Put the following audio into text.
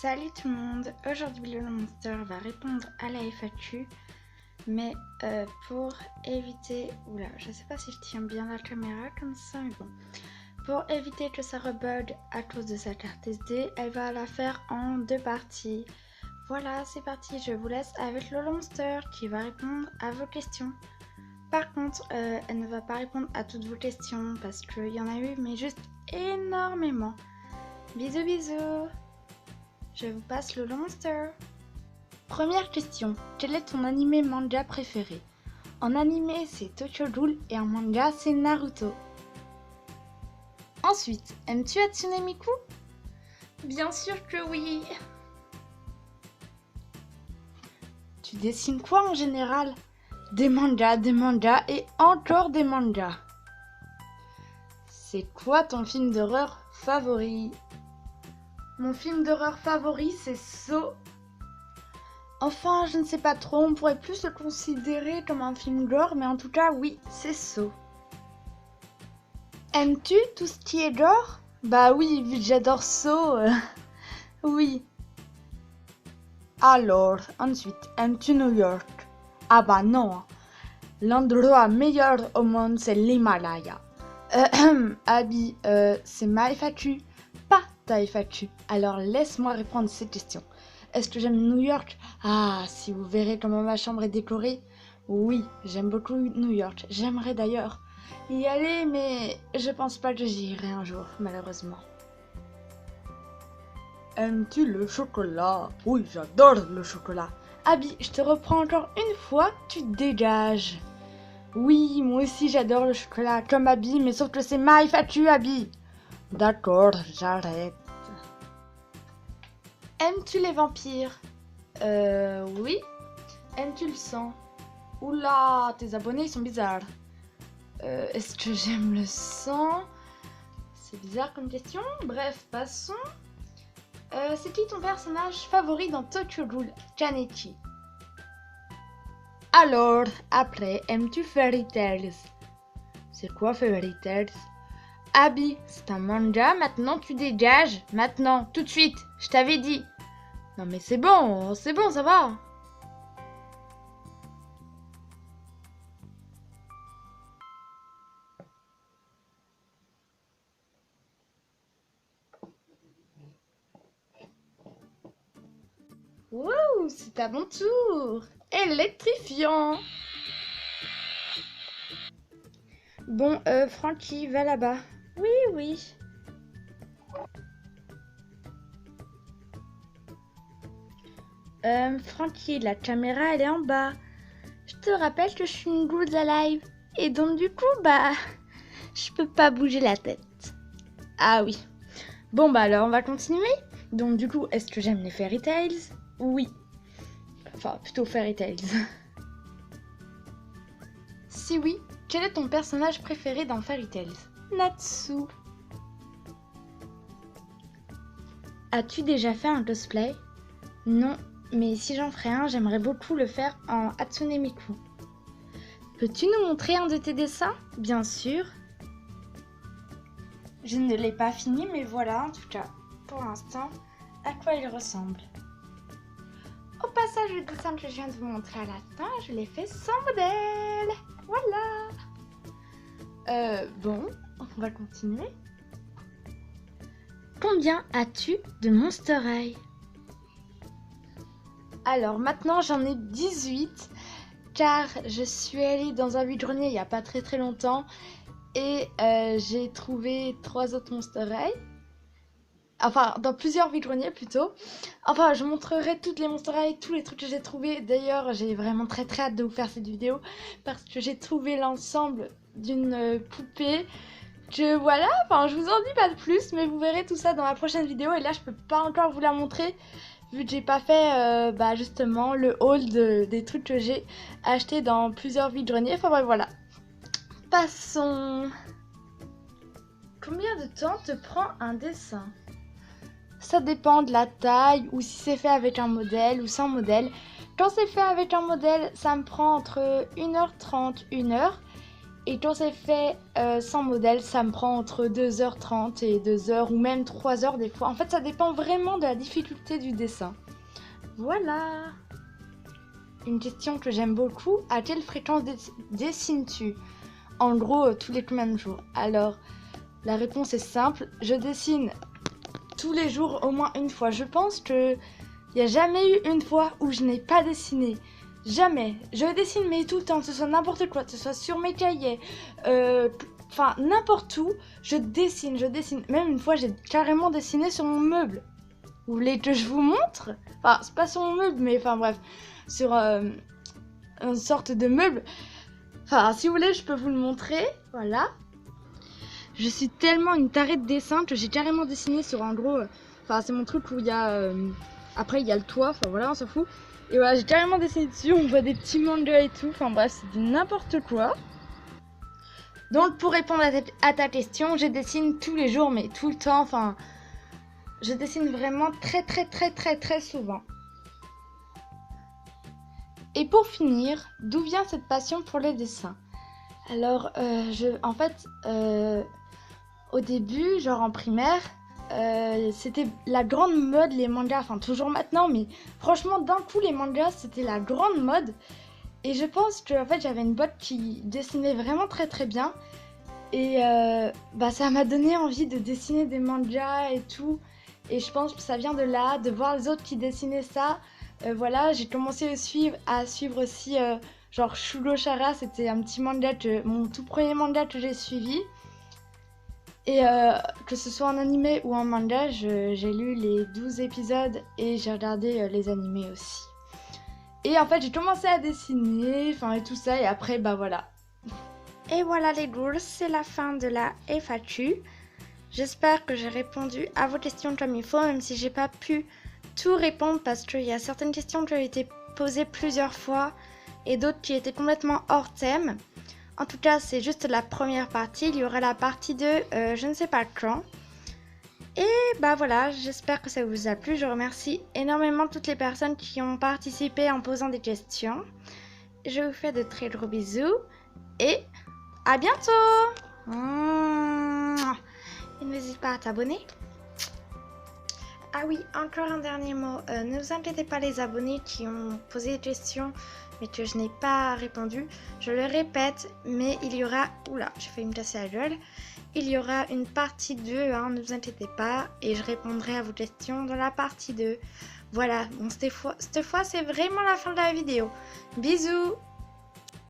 Salut tout le monde, aujourd'hui le Monster va répondre à la FAQ, mais pour éviter, oula je sais pas si je tiens bien la caméra comme ça, mais bon, pour éviter que ça rebug à cause de sa carte SD, elle va la faire en deux parties. Voilà, c'est parti, je vous laisse avec le Monster qui va répondre à vos questions. Par contre, elle ne va pas répondre à toutes vos questions parce qu'il y en a eu, mais juste énormément. Bisous bisous. Je vous passe le Monster. Première question. Quel est ton animé manga préféré? En animé, c'est Tokyo Ghoul et en manga, c'est Naruto. Ensuite, aimes-tu Hatsune Miku? Bien sûr que oui. Tu dessines quoi en général? Des mangas et encore des mangas. C'est quoi ton film d'horreur favori? Mon film d'horreur favori, c'est Saw. Enfin, je ne sais pas trop, on pourrait plus le considérer comme un film gore, mais en tout cas, oui, c'est Saw. Aimes-tu tout ce qui est gore? Bah oui, vu que j'adore Saw, oui. Alors, ensuite, aimes-tu New York? Ah bah non, l'endroit meilleur au monde, c'est l'Himalaya. Abby, c'est ma FAQ, pas ta FAQ. Alors laisse-moi répondre à cette question. Est-ce que j'aime New York? Ah, si vous verrez comment ma chambre est décorée. Oui, j'aime beaucoup New York. J'aimerais d'ailleurs y aller, mais je pense pas que j'irai un jour, malheureusement. Aimes-tu le chocolat? Oui, j'adore le chocolat. Abby, je te reprends encore une fois, tu te dégages. Oui, moi aussi j'adore le chocolat, comme Abby, mais sauf que c'est ma FAQ, Abby. D'accord, j'arrête. Aimes-tu les vampires? Oui. Aimes-tu le sang? Oula, tes abonnés ils sont bizarres. Est-ce que j'aime le sang? C'est bizarre comme question. Bref, passons. C'est qui ton personnage favori dans Tokyo Ghoul? Kaneki. Alors, après, aimes-tu Fairy Tails? C'est quoi Fairy Tails? Abby, c'est un manga, maintenant tu dégages. Maintenant, tout de suite, je t'avais dit. Non mais c'est bon, ça va. Wouh, c'est à mon tour. Électrifiant. Bon, Frankie, va là-bas. Oui, oui. Frankie, la caméra, elle est en bas. Je te rappelle que je suis une Ghouls Alive. Et donc, du coup, bah, je peux pas bouger la tête. Ah oui. Bon, bah, alors, on va continuer. Donc, du coup, est-ce que j'aime les Fairy Tails? Oui. Enfin, plutôt Fairy Tails. Si oui, quel est ton personnage préféré dans Fairy Tails? Natsu. As-tu déjà fait un cosplay? Non, mais si j'en ferais un, j'aimerais beaucoup le faire en Hatsune Miku. Peux-tu nous montrer un de tes dessins? Bien sûr. Je ne l'ai pas fini, mais voilà en tout cas, pour l'instant, à quoi il ressemble. Au passage, le dessin que je viens de vous montrer à la fin, je l'ai fait sans modèle. Voilà. Bon, on va continuer. Combien as-tu de Monster High? Alors maintenant j'en ai 18 car je suis allée dans un vide-grenier il n'y a pas très longtemps et j'ai trouvé 3 autres Monster High. Enfin, dans plusieurs vide-greniers plutôt. Enfin, je montrerai toutes les Monster High, tous les trucs que j'ai trouvés. D'ailleurs, j'ai vraiment très hâte de vous faire cette vidéo parce que j'ai trouvé l'ensemble d'une poupée que voilà, enfin je vous en dis pas de plus, mais vous verrez tout ça dans la prochaine vidéo et là je peux pas encore vous la montrer vu que j'ai pas fait justement le haul des trucs que j'ai acheté dans plusieurs vide-greniers. Enfin bref, voilà. Passons. Combien de temps te prend un dessin? Ça dépend de la taille ou si c'est fait avec un modèle ou sans modèle. Quand c'est fait avec un modèle, ça me prend entre 1h30, 1h. Et quand c'est fait sans modèle, ça me prend entre 2h30 et 2h ou même 3h des fois. En fait, ça dépend vraiment de la difficulté du dessin. Voilà. Une question que j'aime beaucoup. À quelle fréquence dessines-tu? En gros, tous les combien de jours? Alors, la réponse est simple. Je dessine tous les jours au moins une fois. Je pense que il n'y a jamais eu une fois où je n'ai pas dessiné. Jamais. Je dessine mais tout le temps, que ce soit n'importe quoi, que ce soit sur mes cahiers, enfin n'importe où, je dessine. Même une fois, j'ai carrément dessiné sur mon meuble. Vous voulez que je vous montre? Enfin, c'est pas sur mon meuble, mais enfin bref, sur une sorte de meuble. Enfin, si vous voulez, je peux vous le montrer. Voilà. Je suis tellement une tarée de dessin que j'ai carrément dessiné sur un gros... Enfin, c'est mon truc où il y a... Après, il y a le toit, enfin voilà, on s'en fout. Et voilà, j'ai carrément dessiné dessus, on voit des petits mangas et tout. Enfin bref, c'est du n'importe quoi. Donc, pour répondre à ta question, je dessine tous les jours, mais tout le temps. Enfin, je dessine vraiment très souvent. Et pour finir, d'où vient cette passion pour le dessin? Alors, en fait, au début, genre en primaire, c'était la grande mode, les mangas, enfin toujours maintenant, mais franchement, d'un coup, les mangas, c'était la grande mode. Et je pense que en fait, j'avais une pote qui dessinait vraiment très bien. Et ça m'a donné envie de dessiner des mangas et tout. Et je pense que ça vient de là, de voir les autres qui dessinaient ça. Voilà, j'ai commencé à suivre aussi genre Shugo Chara, c'était un petit manga, mon tout premier manga que j'ai suivi. Et que ce soit en animé ou en manga, j'ai lu les 12 épisodes et j'ai regardé les animés aussi. Et en fait, j'ai commencé à dessiner, enfin et tout ça, et après, bah voilà. Et voilà les ghouls, c'est la fin de la FAQ. J'espère que j'ai répondu à vos questions comme il faut, même si j'ai pas pu tout répondre parce qu'il y a certaines questions qui ont été posées plusieurs fois et d'autres qui étaient complètement hors thème. En tout cas, c'est juste la première partie. Il y aura la partie 2, je ne sais pas quand. Et bah voilà, j'espère que ça vous a plu. Je remercie énormément toutes les personnes qui ont participé en posant des questions. Je vous fais de très gros bisous et à bientôt. Et n'hésite pas à t'abonner. Ah oui, encore un dernier mot. Ne vous inquiétez pas les abonnés qui ont posé des questions mais que je n'ai pas répondu. Je le répète, mais il y aura... Oula, j'ai failli me casser la gueule. Il y aura une partie 2, ne vous inquiétez pas. Et je répondrai à vos questions dans la partie 2. Voilà, bon, cette fois c'est vraiment la fin de la vidéo. Bisous!